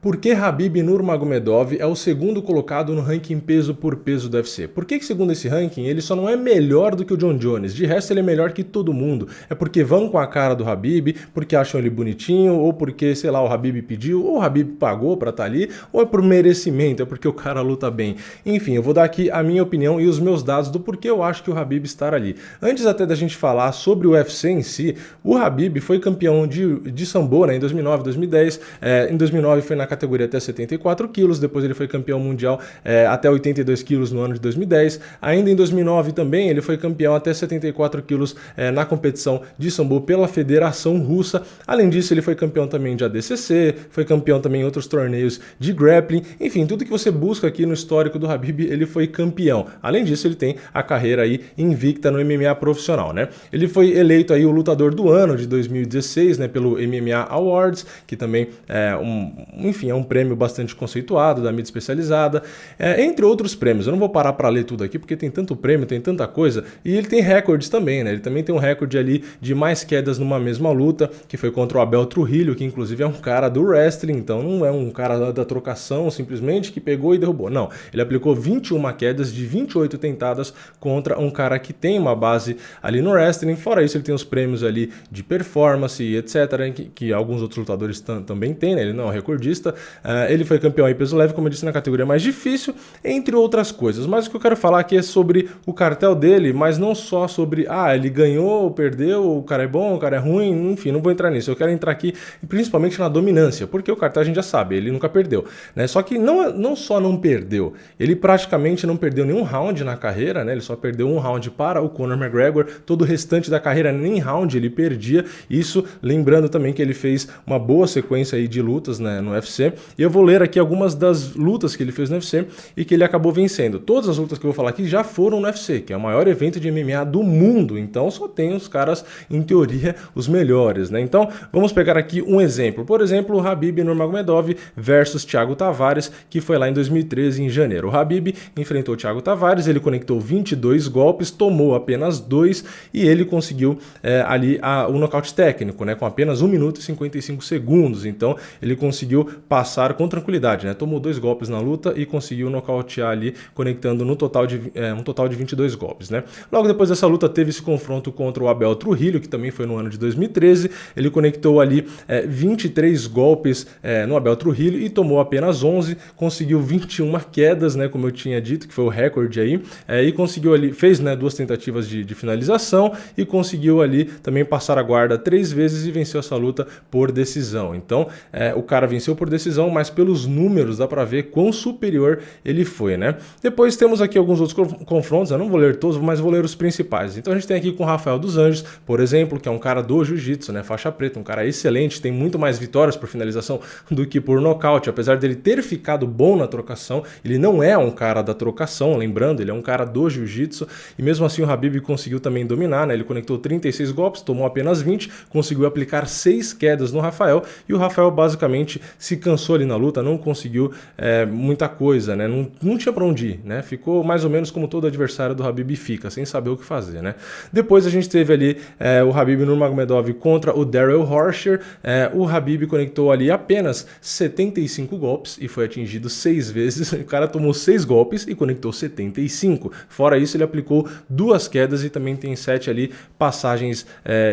Por que Khabib Nurmagomedov é o segundo colocado no ranking peso por peso do UFC? Por que segundo esse ranking, ele só não é melhor do que o John Jones? De resto, ele é melhor que todo mundo. É porque vão com a cara do Khabib, porque acham ele bonitinho, ou porque, sei lá, o Khabib pediu, ou o Khabib pagou pra estar ali, ou é por merecimento, é porque o cara luta bem. Enfim, eu vou dar aqui a minha opinião e os meus dados do porquê eu acho que o Khabib estar ali. Antes até da gente falar sobre o UFC em si, o Khabib foi campeão de sambo, né, em 2009, 2010. Em 2009 foi na categoria até 74 quilos, depois ele foi campeão mundial até 82 quilos no ano de 2010. Ainda em 2009 também ele foi campeão até 74 quilos na competição de sambo pela Federação Russa. Além disso, ele foi campeão também de ADCC, foi campeão também em outros torneios de grappling. Enfim, tudo que você busca aqui no histórico do Khabib, ele foi campeão. Além disso, ele tem a carreira aí invicta no MMA profissional, né? Ele foi eleito aí o lutador do ano de 2016, né, pelo MMA Awards, que também enfim, é um prêmio bastante conceituado da mídia especializada, entre outros prêmios. Eu não vou parar para ler tudo aqui porque tem tanto prêmio, tem tanta coisa, e ele tem recordes também, né? Ele também tem um recorde ali de mais quedas numa mesma luta, que foi contra o Abel Trujillo, que inclusive é um cara do wrestling, então não é um cara da trocação simplesmente que pegou e derrubou. Não, ele aplicou 21 quedas de 28 tentadas contra um cara que tem uma base ali no wrestling. Fora isso, ele tem os prêmios ali de performance e etc, que alguns outros lutadores também têm, né? Ele não é um recordista. Ele foi campeão em peso leve, como eu disse, na categoria mais difícil, entre outras coisas. Mas o que eu quero falar aqui é sobre o cartel dele, mas não só sobre, ele ganhou, perdeu, o cara é bom, o cara é ruim, enfim, não vou entrar nisso. Eu quero entrar aqui principalmente na dominância, porque o cartel a gente já sabe, ele nunca perdeu, né? Só que não só não perdeu, ele praticamente não perdeu nenhum round na carreira, né? Ele só perdeu um round para o Conor McGregor, todo o restante da carreira nem round ele perdia. Isso lembrando também que ele fez uma boa sequência aí de lutas, né, no UFC, e eu vou ler aqui algumas das lutas que ele fez no UFC e que ele acabou vencendo. Todas as lutas que eu vou falar aqui já foram no UFC, que é o maior evento de MMA do mundo, então só tem os caras, em teoria, os melhores, né? Então, vamos pegar aqui um exemplo. Por exemplo, o Khabib Nurmagomedov versus Thiago Tavares, que foi lá em 2013, em janeiro. O Khabib enfrentou o Thiago Tavares, ele conectou 22 golpes, tomou apenas 2 e ele conseguiu ali o nocaute técnico, né, com apenas 1 minuto e 55 segundos. Então, ele conseguiu passar com tranquilidade, né? Tomou 2 golpes na luta e conseguiu nocautear ali, conectando no total um total de 22 golpes, né? Logo depois dessa luta, teve esse confronto contra o Abel Trujillo, que também foi no ano de 2013. Ele conectou ali 23 golpes no Abel Trujillo e tomou apenas 11, conseguiu 21 quedas, né, como eu tinha dito, que foi o recorde aí, e conseguiu ali, fez, né, 2 tentativas de finalização e conseguiu ali também passar a guarda 3 vezes e venceu essa luta por decisão. Então, o cara venceu por decisão, mas pelos números dá pra ver quão superior ele foi, né? Depois temos aqui alguns outros confrontos, eu não vou ler todos, mas vou ler os principais. Então a gente tem aqui com o Rafael dos Anjos, por exemplo, que é um cara do jiu-jitsu, né, faixa preta, um cara excelente, tem muito mais vitórias por finalização do que por nocaute. Apesar dele ter ficado bom na trocação, ele não é um cara da trocação, lembrando, ele é um cara do jiu-jitsu, e mesmo assim o Khabib conseguiu também dominar, né? Ele conectou 36 golpes, tomou apenas 20, conseguiu aplicar 6 quedas no Rafael, e o Rafael basicamente se cansou ali na luta, não conseguiu muita coisa, né? Não tinha pra onde ir, né? Ficou mais ou menos como todo adversário do Khabib fica, sem saber o que fazer, né? Depois a gente teve ali o Khabib Nurmagomedov contra o Darrell Horcher. O Khabib conectou ali apenas 75 golpes e foi atingido 6 vezes. O cara tomou 6 golpes e conectou 75. Fora isso, ele aplicou 2 quedas e também tem 7 ali passagens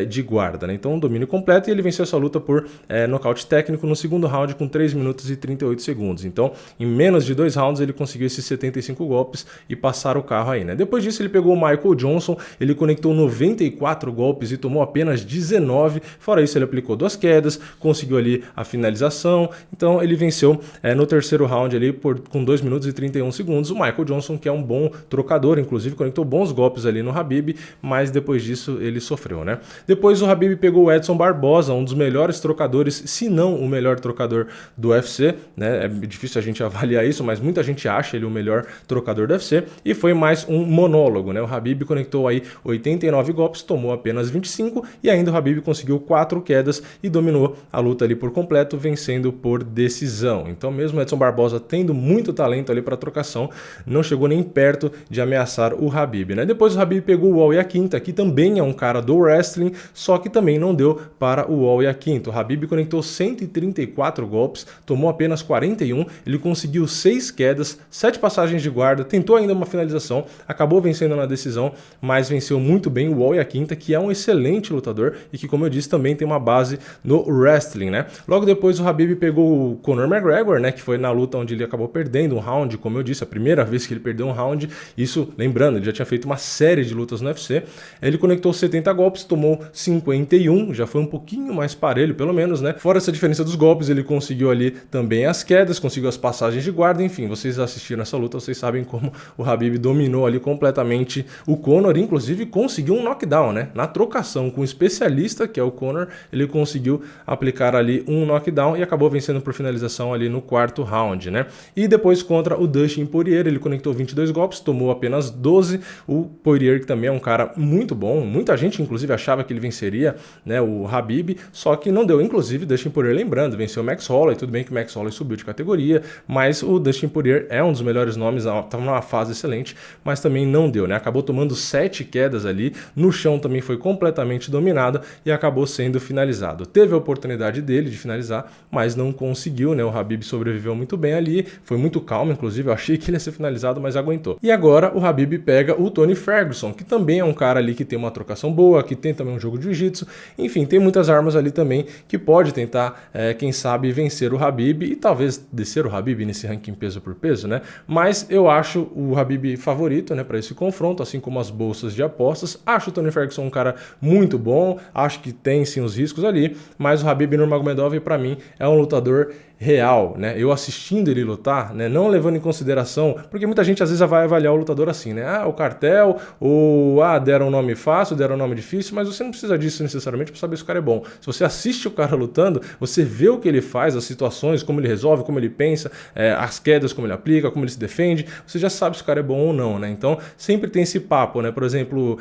de guarda, né? Então, um domínio completo, e ele venceu essa luta por nocaute técnico no segundo round com 3 minutos e 38 segundos. Então, em menos de 2 rounds, ele conseguiu esses 75 golpes e passar o carro aí, né? Depois disso, ele pegou o Michael Johnson, ele conectou 94 golpes e tomou apenas 19. Fora isso, ele aplicou 2 quedas, conseguiu ali a finalização. Então, ele venceu no terceiro round ali com 2 minutos e 31 segundos. O Michael Johnson, que é um bom trocador, inclusive conectou bons golpes ali no Khabib, mas depois disso ele sofreu, né? Depois o Khabib pegou o Edson Barboza, um dos melhores trocadores, se não o melhor trocador do UFC, né? É difícil a gente avaliar isso, mas muita gente acha ele o melhor trocador do UFC, e foi mais um monólogo, né? O Khabib conectou aí 89 golpes, tomou apenas 25, e ainda o Khabib conseguiu 4 quedas e dominou a luta ali por completo, vencendo por decisão. Então, mesmo Edson Barboza tendo muito talento ali para trocação, não chegou nem perto de ameaçar o Khabib, né? Depois o Khabib pegou o Wall Iaquinta, que também é um cara do wrestling, só que também não deu para o Wall Iaquinta. O Khabib conectou 134 golpes golpes, tomou apenas 41, ele conseguiu 6 quedas, 7 passagens de guarda, tentou ainda uma finalização, acabou vencendo na decisão, mas venceu muito bem o Al Iaquinta, que é um excelente lutador e que, como eu disse, também tem uma base no wrestling, né? Logo depois o Khabib pegou o Conor McGregor, né, que foi na luta onde ele acabou perdendo um round, como eu disse, a primeira vez que ele perdeu um round, isso, lembrando, ele já tinha feito uma série de lutas no UFC, ele conectou 70 golpes, tomou 51, já foi um pouquinho mais parelho, pelo menos, né? Fora essa diferença dos golpes, ele conseguiu ali também as quedas, conseguiu as passagens de guarda, enfim, vocês assistiram essa luta, vocês sabem como o Khabib dominou ali completamente o Conor, inclusive conseguiu um knockdown, né? Na trocação com o especialista, que é o Conor, ele conseguiu aplicar ali um knockdown e acabou vencendo por finalização ali no quarto round, né? E depois contra o Dustin Poirier, ele conectou 22 golpes, tomou apenas 12, o Poirier, que também é um cara muito bom, muita gente inclusive achava que ele venceria, né, o Khabib, só que não deu, inclusive Dustin Poirier, lembrando, venceu o Max Holloway, tudo bem que o Max Holloway subiu de categoria, mas o Dustin Poirier é um dos melhores nomes, estava numa fase excelente, mas também não deu, né? Acabou tomando 7 quedas ali, no chão também foi completamente dominado e acabou sendo finalizado. Teve a oportunidade dele de finalizar, mas não conseguiu, né? O Khabib sobreviveu muito bem ali, foi muito calmo, inclusive eu achei que ele ia ser finalizado, mas aguentou. E agora o Khabib pega o Tony Ferguson, que também é um cara ali que tem uma trocação boa, que tem também um jogo de jiu-jitsu, enfim, tem muitas armas ali também que pode tentar, quem sabe, vencer o Khabib e talvez descer o Khabib nesse ranking peso por peso, né? Mas eu acho o Khabib favorito, né, para esse confronto, assim como as bolsas de apostas. Acho o Tony Ferguson um cara muito bom, acho que tem sim os riscos ali, mas o Khabib Nurmagomedov para mim é um lutador real, né? Eu assistindo ele lutar, né, não levando em consideração, porque muita gente às vezes vai avaliar o lutador assim, né? Ah, o cartel, ou deram um nome fácil, deram um nome difícil, mas você não precisa disso necessariamente para saber se o cara é bom. Se você assiste o cara lutando, você vê o que ele faz, as situações, como ele resolve, como ele pensa, as quedas, como ele aplica, como ele se defende, você já sabe se o cara é bom ou não, né? Então, sempre tem esse papo, né? Por exemplo,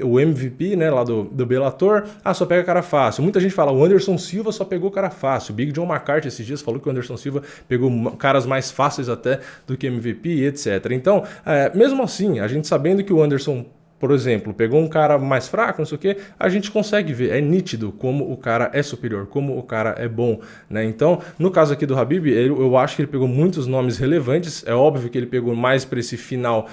o MVP, né, lá do Bellator, só pega cara fácil. Muita gente fala, o Anderson Silva só pegou cara fácil. O Big John McCarthy esses dias falou que o Anderson Silva pegou caras mais fáceis até do que MVP, etc. Então, mesmo assim, a gente sabendo que o Anderson, por exemplo, pegou um cara mais fraco, não sei o que, a gente consegue ver, é nítido como o cara é superior, como o cara é bom, né? Então, no caso aqui do Khabib, eu acho que ele pegou muitos nomes relevantes, é óbvio que ele pegou mais para esse final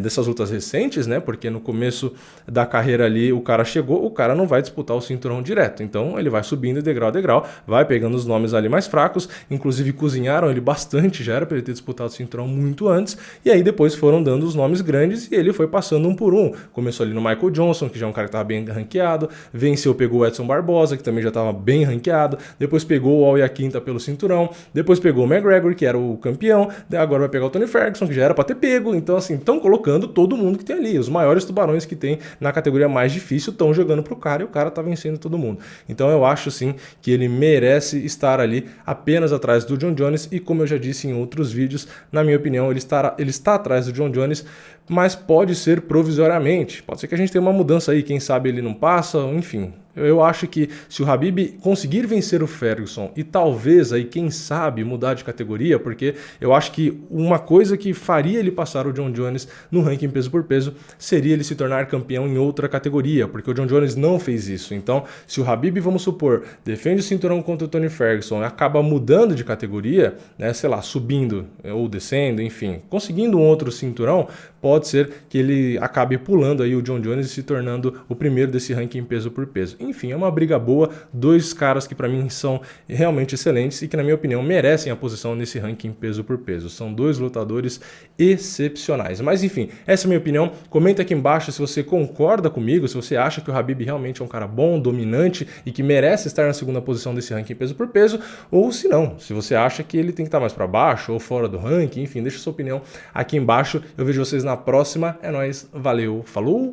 dessas lutas recentes, né? Porque no começo da carreira ali, o cara chegou, o cara não vai disputar o cinturão direto, então ele vai subindo degrau a degrau, vai pegando os nomes ali mais fracos, inclusive cozinharam ele bastante, já era para ele ter disputado o cinturão muito antes, e aí depois foram dando os nomes grandes e ele foi passando um por um. Começou ali no Michael Johnson, que já é um cara que estava bem ranqueado, venceu, pegou o Edson Barbosa, que também já estava bem ranqueado, depois pegou o Al Iaquinta pelo cinturão, depois pegou o McGregor, que era o campeão, agora vai pegar o Tony Ferguson, que já era para ter pego, então assim, estão colocando todo mundo que tem ali, os maiores tubarões que tem na categoria mais difícil estão jogando pro cara e o cara tá vencendo todo mundo. Então eu acho sim que ele merece estar ali apenas atrás do Jon Jones e, como eu já disse em outros vídeos, na minha opinião, ele está atrás do Jon Jones, mas pode ser provisoriamente. Pode ser que a gente tenha uma mudança aí, quem sabe ele não passa, enfim. Eu acho que se o Khabib conseguir vencer o Ferguson e talvez aí, quem sabe, mudar de categoria, porque eu acho que uma coisa que faria ele passar o Jon Jones no ranking peso por peso seria ele se tornar campeão em outra categoria, porque o Jon Jones não fez isso. Então, se o Khabib, vamos supor, defende o cinturão contra o Tony Ferguson e acaba mudando de categoria, né, sei lá, subindo ou descendo, enfim, conseguindo um outro cinturão, pode ser que ele acabe pulando aí o Jon Jones e se tornando o primeiro desse ranking peso por peso. Enfim, é uma briga boa, dois caras que para mim são realmente excelentes e que na minha opinião merecem a posição nesse ranking peso por peso. São dois lutadores excepcionais. Mas enfim, essa é a minha opinião. Comenta aqui embaixo se você concorda comigo, se você acha que o Khabib realmente é um cara bom, dominante e que merece estar na segunda posição desse ranking peso por peso, ou se não, se você acha que ele tem que estar mais para baixo ou fora do ranking, enfim, deixa sua opinião aqui embaixo. Eu vejo vocês na próxima. É nóis, valeu, falou!